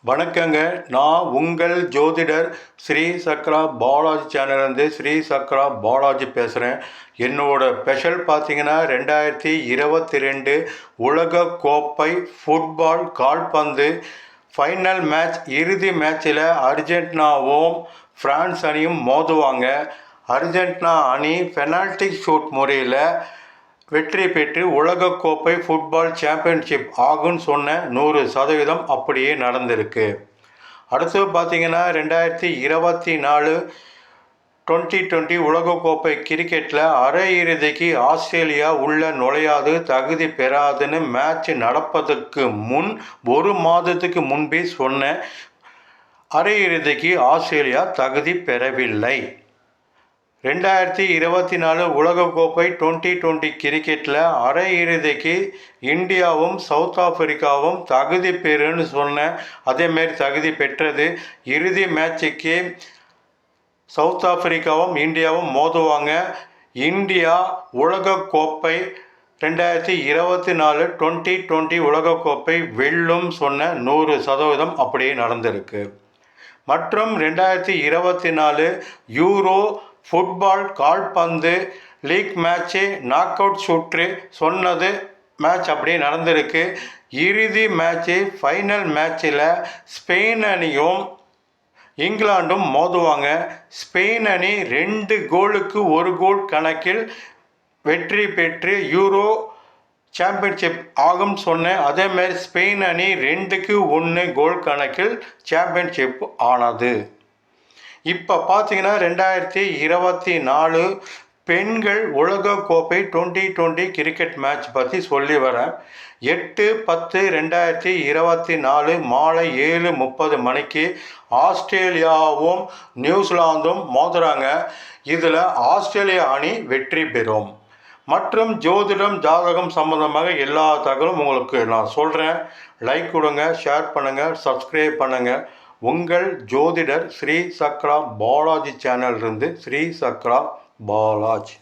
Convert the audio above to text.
வணக்கங்க. நான் உங்கள் ஜோதிடர் ஸ்ரீ சக்ரா பாலாஜி சேனல்லேருந்து ஸ்ரீ சக்ரா பாலாஜி பேசுகிறேன். என்னோட ஸ்பெஷல் பார்த்தீங்கன்னா 2022 உலக கோப்பை ஃபுட்பால் கால்பந்து ஃபைனல் மேட்ச், இறுதி மேட்ச்சில் அர்ஜென்டினாவும் ஃப்ரான்ஸ் அணியும் மோதுவாங்க. அர்ஜென்டினா அணி பெனால்டி ஷூட் முறையில் வெற்றி பெற்று உலகக்கோப்பை ஃபுட்பால் சாம்பியன்ஷிப் ஆகும்னு சொன்ன 100% அப்படியே நடந்திருக்கு. அடுத்து பார்த்தீங்கன்னா 2024 2020 உலகக்கோப்பை கிரிக்கெட்டில் அரையிறுதிக்கு ஆஸ்திரேலியா உள்ள நுழையாது, தகுதி பெறாதுன்னு மேட்ச் நடப்பதற்கு முன் 1 மாதத்துக்கு முன்பே சொன்ன அரையிறுதிக்கு ஆஸ்திரேலியா தகுதி பெறவில்லை. 2024 உலகக்கோப்பை 2020 கிரிக்கெட்டில் அரையிறுதிக்கு இந்தியாவும் சவுத் ஆப்பிரிக்காவும் தகுதி பெறுன்னு சொன்ன அதேமாரி தகுதி பெற்றது. இறுதி மேட்சுக்கு சவுத் ஆப்பிரிக்காவும் இந்தியாவும் மோதுவாங்க. இந்தியா உலகக்கோப்பை 2024 2020 உலகக்கோப்பை வெல்லும் சொன்ன 100% அப்படியே நடந்திருக்கு. மற்றும் 2024 யூரோ ஃபுட்பால் கால்பந்து லீக் மேட்ச்சு நாக் அவுட் சுற்று சொன்னது மேட்ச் அப்படியே நடந்திருக்கு. இறுதி மேட்ச்சு ஃபைனல் மேட்ச்சில் ஸ்பெயின் அணியும் இங்கிலாண்டும் மோதுவாங்க. ஸ்பெயின் அணி 2 கோலுக்கு 1 கோல் கணக்கில் வெற்றி பெற்று யூரோ சாம்பியன்ஷிப் ஆகும் சொன்ன அதேமாரி ஸ்பெயின் அணி 2க்கு 1 கோல் கணக்கில் சாம்பியன்ஷிப் ஆனது. இப்போ பார்த்தீங்கன்னா 2024 பெண்கள் உலகக்கோப்பை 2020 கிரிக்கெட் மேட்ச் பற்றி சொல்லி வரேன். 8/10/2024 மாலை 7:30 மணிக்கு ஆஸ்திரேலியாவும் நியூசிலாந்தும் மோதுறாங்க. இதில் ஆஸ்திரேலியா அணி வெற்றி பெறும். மற்றும் ஜோதிடம் ஜாதகம் சம்பந்தமாக எல்லா தகவலும் உங்களுக்கு நான் சொல்கிறேன். லைக் கொடுங்க, ஷேர் பண்ணுங்கள், சப்ஸ்கிரைப் பண்ணுங்கள். உங்கள் ஜோதிடர் ஸ்ரீ சக்ரா பாலாஜி சேனல்லேருந்து ஸ்ரீ சக்ரா பாலாஜி.